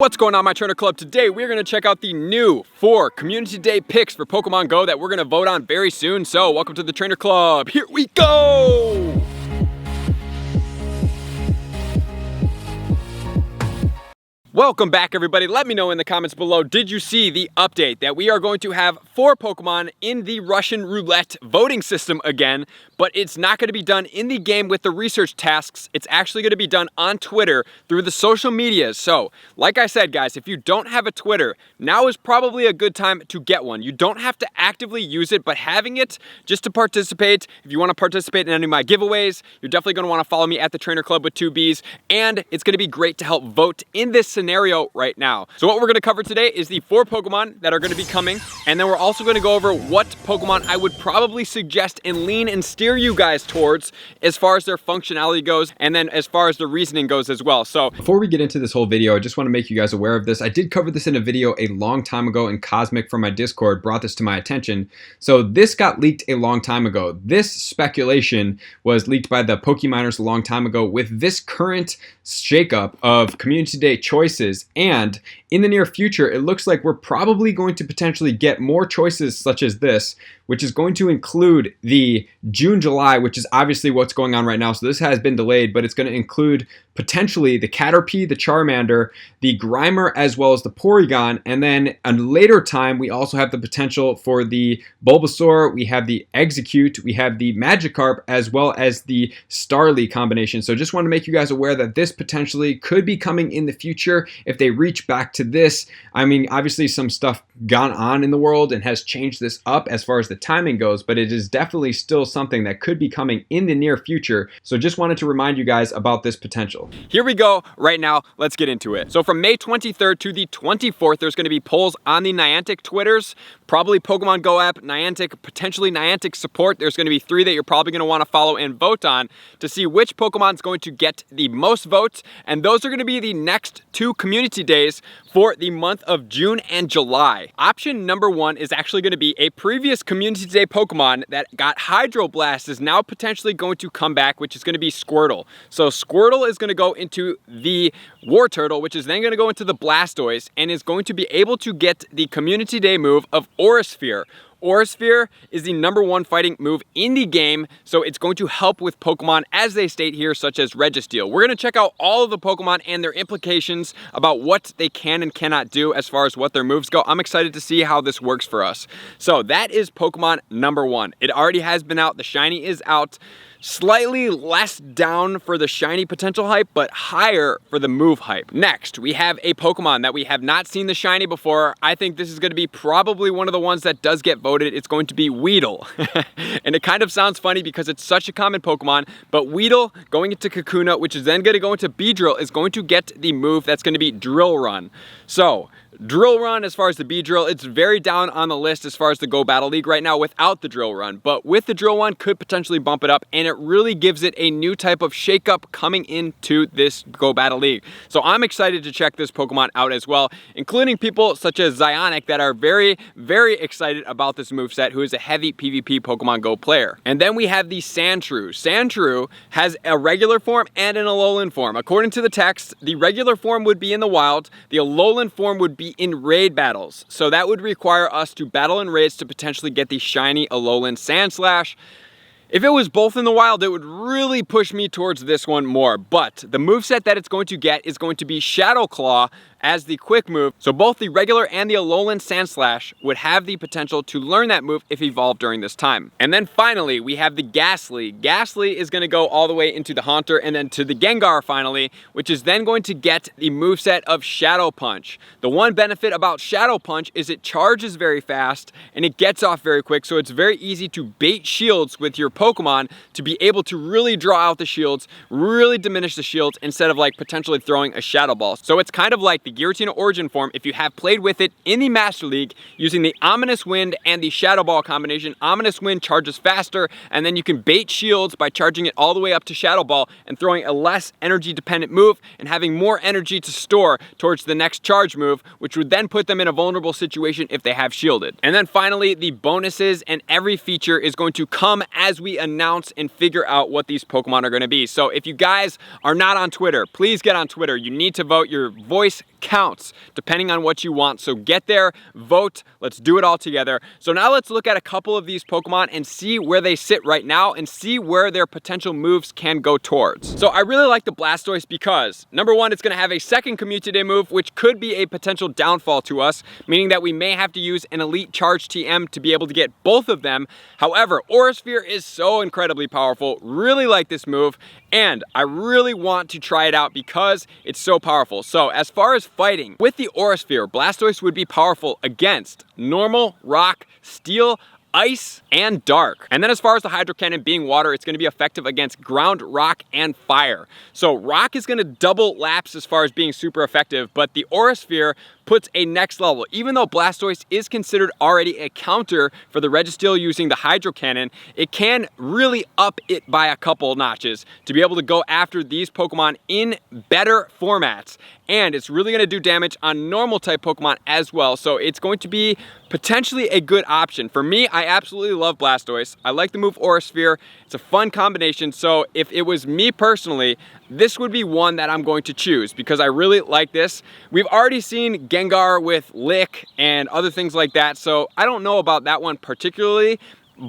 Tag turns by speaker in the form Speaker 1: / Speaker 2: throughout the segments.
Speaker 1: What's going on, my trainer club? Today we're going to check out the new 4 community day picks for Pokemon Go that we're going to vote on very soon. So welcome to the trainer club. Here we go. Welcome back, everybody. Let me know in the comments below, did you see the update that we are going to have 4 Pokemon in the Russian roulette voting system again, but it's not going to be done in the game with the research tasks. It's actually going to be done on Twitter through the social medias. So, like I said, guys, if you don't have a Twitter, now is probably a good time to get one. You don't have to actively use it, but having it just to participate, if you want to participate in any of my giveaways, you're definitely going to want to follow me at the Trainer Club with 2 Bs, and it's going to be great to help vote in this scenario right now. So what we're going to cover today is the 4 Pokemon that are going to be coming, and then we're also going to go over what Pokemon I would probably suggest and lean and steer you guys towards as far as their functionality goes, and then as far as the reasoning goes as well. So before we get into this whole video, I just want to make you guys aware of this. I did cover this in a video a long time ago, and Cosmic from my Discord brought this to my attention. So this got leaked a long time ago. This speculation was leaked by the Pokemoners a long time ago with this current shakeup of Community Day choices, and in the near future it looks like we're probably going to potentially get more choices such as this, which is going to include the June-July, which is obviously what's going on right now, so this has been delayed, but it's going to include potentially the Caterpie, the Charmander, the Grimer, as well as the Porygon, and then a later time we also have the potential for the Bulbasaur, we have the Execute, we have the Magikarp, as well as the Starly combination. So just want to make you guys aware that this potentially could be coming in the future if they reach back to this. I mean, obviously some stuff gone on in the world and has changed this up as far as the timing goes, but it is definitely still something that could be coming in the near future. So just wanted to remind you guys about this potential. Here we go right now. Let's get into it. So from May 23rd to the 24th, there's going to be polls on the Niantic Twitters, probably Pokemon Go app, Niantic, potentially Niantic support. There's going to be 3 that you're probably going to want to follow and vote on to see which Pokemon's going to get the most votes, and those are going to be the next 2 community days for the month of June and July. Option number 1 is actually going to be a previous Community Day Pokemon that got Hydro Blast is now potentially going to come back, which is going to be Squirtle. So Squirtle is going to go into the War Turtle, which is then going to go into the Blastoise, and is going to be able to get the Community Day move of Aura Sphere. Aura Sphere is the number 1 fighting move in the game, so it's going to help with Pokemon as they state here, such as Registeel. We're going to check out all of the Pokemon and their implications about what they can and cannot do as far as what their moves go. I'm excited to see how this works for us. So that is Pokemon number 1. It already has been out. The shiny is out. Slightly less down for the shiny potential hype, but higher for the move hype. Next, we have a Pokemon that we have not seen the shiny before. I think this is going to be probably one of the ones that does get voted. It's going to be Weedle. And it kind of sounds funny because it's such a common Pokemon, but Weedle going into Kakuna, which is then going to go into Beedrill, is going to get the move that's going to be Drill Run. So Drill Run, as far as the Beedrill, it's very down on the list as far as the Go Battle League right now without the Drill Run, but with the Drill Run could potentially bump it up, and it really gives it a new type of shakeup coming into this Go Battle League. So I'm excited to check this Pokemon out as well, including people such as Zionic that are very, very excited about this moveset, who is a heavy PvP Pokemon Go player. And then we have the Sandshrew. Sandshrew has a regular form and an Alolan form. According to the text, the regular form would be in the wild, the Alolan form would be in raid battles. So that would require us to battle in raids to potentially get the shiny Alolan Sandslash. If it was both in the wild, it would really push me towards this one more. But the moveset that it's going to get is going to be Shadow Claw as the quick move. So both the regular and the Alolan Sandslash would have the potential to learn that move if evolved during this time. And then finally, we have the Ghastly. Ghastly is going to go all the way into the Haunter and then to the Gengar finally, which is then going to get the moveset of Shadow Punch. The one benefit about Shadow Punch is it charges very fast and it gets off very quick, so it's very easy to bait shields with your Pokemon to be able to really draw out the shields, really diminish the shields instead of like potentially throwing a Shadow Ball. So it's kind of like the Giratina Origin form if you have played with it in the Master League using the Ominous Wind and the Shadow Ball combination. Ominous Wind charges faster, and then you can bait shields by charging it all the way up to Shadow Ball and throwing a less energy dependent move and having more energy to store towards the next charge move, which would then put them in a vulnerable situation if they have shielded. And then finally, the bonuses and every feature is going to come as we announce and figure out what these Pokemon are going to be. So if you guys are not on Twitter, please get on Twitter. You need to vote. Your voice counts, depending on what you want. So get there, vote, let's do it all together. So now let's look at a couple of these Pokemon and see where they sit right now and see where their potential moves can go towards. So I really like the Blastoise because, number one, it's going to have a second Commute Day move, which could be a potential downfall to us, meaning that we may have to use an Elite Charge TM to be able to get both of them. However, Aura Sphere is so incredibly powerful. Really like this move, and I really want to try it out because it's so powerful. So as far as fighting, with the Aura Sphere, Blastoise would be powerful against normal, rock, steel, ice, and dark. And then as far as the Hydro Cannon being water, it's going to be effective against ground, rock, and fire. So rock is going to double lapse as far as being super effective, but the Aura Sphere puts a next level. Even though Blastoise is considered already a counter for the Registeel using the Hydro Cannon, it can really up it by a couple notches to be able to go after these Pokemon in better formats. And it's really going to do damage on normal type Pokemon as well. So it's going to be potentially a good option. For me, I absolutely love Blastoise. I like the move Aura Sphere. It's a fun combination. So if it was me personally, this would be one that I'm going to choose because I really like this. We've already seen Gengar with Lick and other things like that, so I don't know about that one particularly.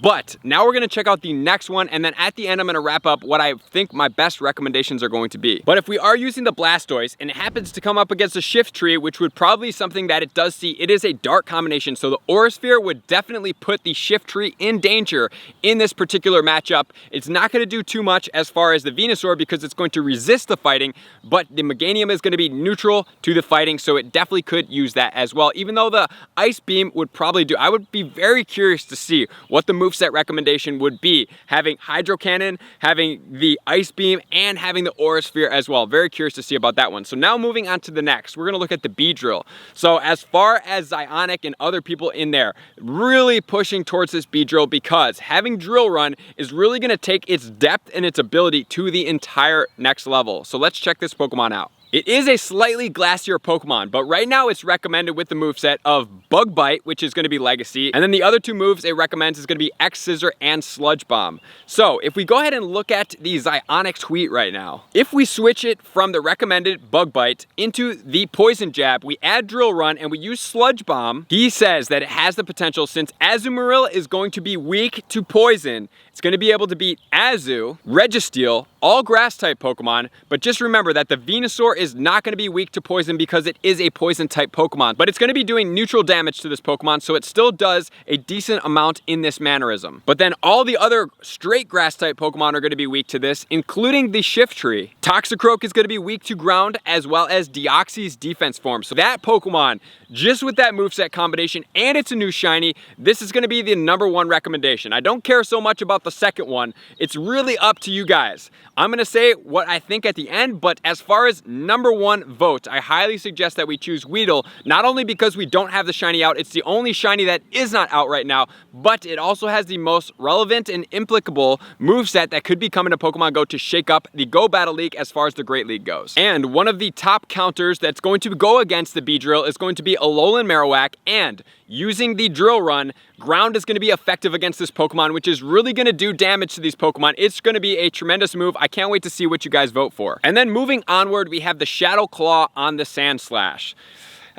Speaker 1: But now we're going to check out the next one, and then at the end I'm going to wrap up what I think my best recommendations are going to be. But if we are using the Blastoise and it happens to come up against a Shift Tree, which would probably be something that it does see, it is a dark combination, so the Aura Sphere would definitely put the Shift Tree in danger in this particular matchup. It's not going to do too much as far as the Venusaur because it's going to resist the fighting, but the Meganium is going to be neutral to the fighting, so it definitely could use that as well. Even though the Ice Beam would probably do, I would be very curious to see what the moveset recommendation would be, having Hydro Cannon, having the Ice Beam, and having the Aura Sphere as well. Very curious to see about that one. So now moving on to the next, we're going to look at the Beedrill. So as far as Zionic and other people in there, really pushing towards this Beedrill because having Drill Run is really going to take its depth and its ability to the entire next level. So let's check this Pokemon out. It is a slightly glassier Pokemon, but right now it's recommended with the moveset of Bug Bite, which is going to be Legacy, and then the other two moves it recommends is going to be X Scissor and Sludge Bomb. So if we go ahead and look at the Zionic tweet right now, if we switch it from the recommended Bug Bite into the Poison Jab, we add Drill Run and we use Sludge Bomb, he says that it has the potential, since Azumarill is going to be weak to poison, it's going to be able to beat Azu, Registeel, all grass type Pokemon, but just remember that the Venusaur is not going to be weak to poison because it is a poison type Pokemon, but it's going to be doing neutral damage to this Pokemon, so it still does a decent amount in this mannerism. But then all the other straight grass type Pokemon are going to be weak to this, including the Shift Tree. Toxicroak is going to be weak to ground, as well as Deoxy's defense form. So that Pokemon, just with that moveset combination, and it's a new shiny, this is going to be the #1 recommendation. I don't care so much about the second one. It's really up to you guys. I'm going to say what I think at the end, but as far as #1 vote, I highly suggest that we choose Weedle, not only because we don't have the shiny out, it's the only shiny that is not out right now, but it also has the most relevant and implicable moveset that could be coming to Pokemon Go to shake up the Go Battle League as far as the Great League goes. And one of the top counters that's going to go against the Beedrill is going to be Alolan Marowak, and using the Drill Run, ground is going to be effective against this Pokemon, which is really going to do damage to these Pokemon. It's going to be a tremendous move. I can't wait to see what you guys vote for. And then moving onward, we have the Shadow Claw on the Sandslash.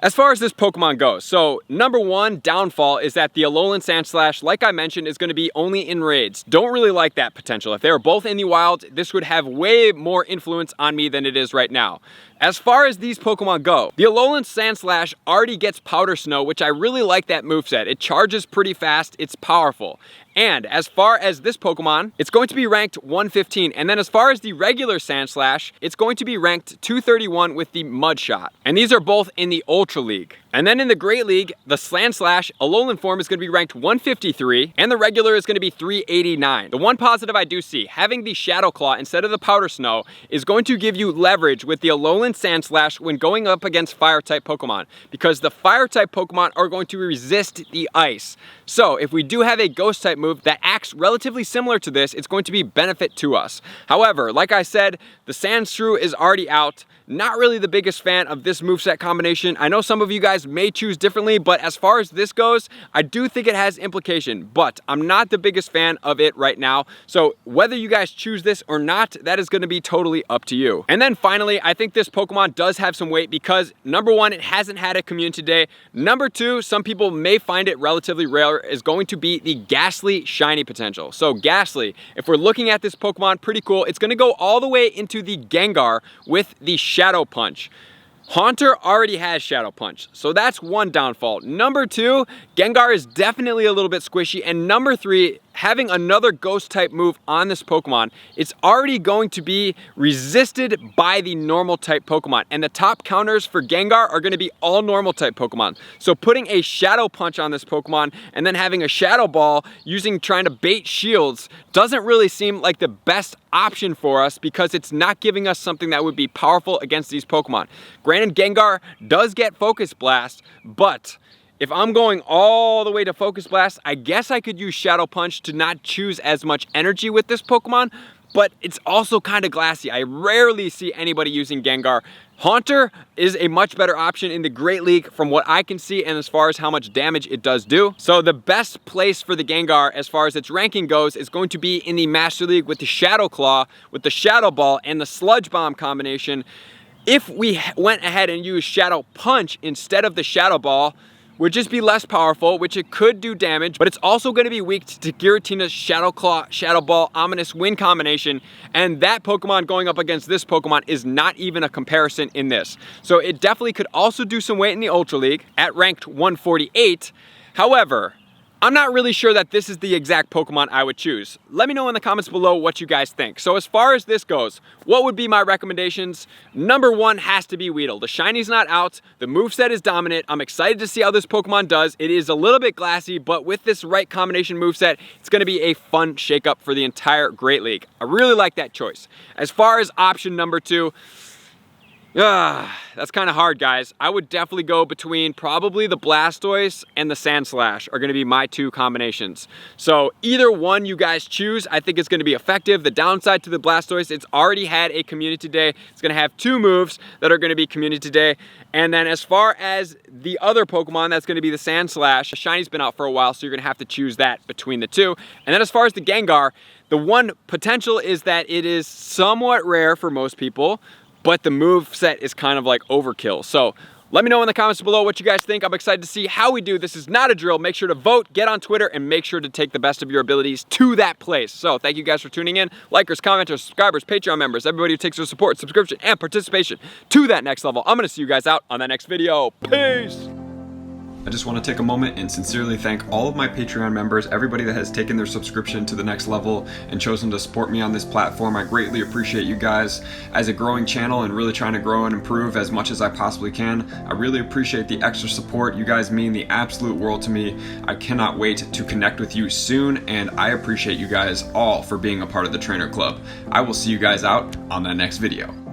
Speaker 1: As far as this Pokemon goes, so #1 downfall is that the Alolan Sandslash, like I mentioned, is going to be only in raids. Don't really like that potential. If they were both in the wild, this would have way more influence on me than it is right now. As far as these Pokemon go, the Alolan Sandslash already gets Powder Snow, which I really like that moveset. It charges pretty fast, it's powerful. And as far as this Pokemon, it's going to be ranked 115. And then as far as the regular Sandslash, it's going to be ranked 231 with the Mud Shot. And these are both in the Ultra League. And then in the Great League, the Sandslash Alolan form is going to be ranked 153, and the regular is going to be 389. The one positive I do see, having the Shadow Claw instead of the Powder Snow is going to give you leverage with the Alolan Sandslash when going up against Fire-type Pokemon, because the Fire-type Pokemon are going to resist the Ice. So if we do have a Ghost-type move that acts relatively similar to this, it's going to be benefit to us. However, like I said, the Sandshrew is already out. not really the biggest fan of this moveset combination. I know some of you guys may choose differently, but as far as this goes, I do think it has implication, but I'm not the biggest fan of it right now. So whether you guys choose this or not, that is going to be totally up to you. And then finally, I think this Pokemon does have some weight because number one, it hasn't had a community day. Number two, some people may find it relatively rare, is going to be the Ghastly shiny potential. So Ghastly, if we're looking at this Pokemon, pretty cool. It's going to go all the way into the Gengar with the Shadow Punch. Haunter already has Shadow Punch, so that's one downfall. Number two, Gengar is definitely a little bit squishy. And number three, having another ghost type move on this Pokemon, it's already going to be resisted by the normal type Pokemon. And the top counters for Gengar are going to be all normal type Pokemon. So putting a Shadow Punch on this Pokemon and then having a Shadow Ball trying to bait shields doesn't really seem like the best option for us because it's not giving us something that would be powerful against these Pokemon. Granted, Gengar does get Focus Blast, but if I'm going all the way to Focus Blast, I guess I could use Shadow Punch to not choose as much energy with this Pokemon, but it's also kind of glassy. I rarely see anybody using Gengar. Haunter is a much better option in the Great League from what I can see and as far as how much damage it does do. So the best place for the Gengar as far as its ranking goes is going to be in the Master League with the Shadow Claw, with the Shadow Ball, and the Sludge Bomb combination. If we went ahead and used Shadow Punch instead of the Shadow Ball, would just be less powerful, which it could do damage, but it's also going to be weak to Giratina's Shadow Claw, Shadow Ball, Ominous Wind combination, and that Pokemon going up against this Pokemon is not even a comparison in this. So it definitely could also do some weight in the Ultra League at ranked 148. However, I'm not really sure that this is the exact Pokemon I would choose. Let me know in the comments below what you guys think. So as far as this goes, what would be my recommendations? Number one has to be Weedle. The shiny's not out, the moveset is dominant. I'm excited to see how this Pokemon does. It is a little bit glassy, but with this right combination moveset, it's gonna be a fun shakeup for the entire Great League. I really like that choice. As far as option number two, that's kind of hard, guys. I would definitely go between probably the Blastoise and the Sandslash are going to be my two combinations. So either one you guys choose, I think is going to be effective. The downside to the Blastoise, it's already had a community day. It's going to have two moves that are going to be community day. And then as far as the other Pokemon, that's going to be the Sandslash. Shiny's been out for a while, so you're going to have to choose that between the two. And then as far as the Gengar, the one potential is that it is somewhat rare for most people, but the move set is kind of like overkill. So let me know in the comments below what you guys think. I'm excited to see how we do. This is not a drill. Make sure to vote, get on Twitter, and make sure to take the best of your abilities to that place. So thank you guys for tuning in. Likers, commenters, subscribers, Patreon members, everybody who takes their support, subscription, and participation to that next level. I'm gonna see you guys out on that next video. Peace! I just want to take a moment and sincerely thank all of my Patreon members, everybody that has taken their subscription to the next level and chosen to support me on this platform. I greatly appreciate you guys. As a growing channel and really trying to grow and improve as much as I possibly can, I really appreciate the extra support. You guys mean the absolute world to me. I cannot wait to connect with you soon, and I appreciate you guys all for being a part of the Trainer Club. I will see you guys out on the next video.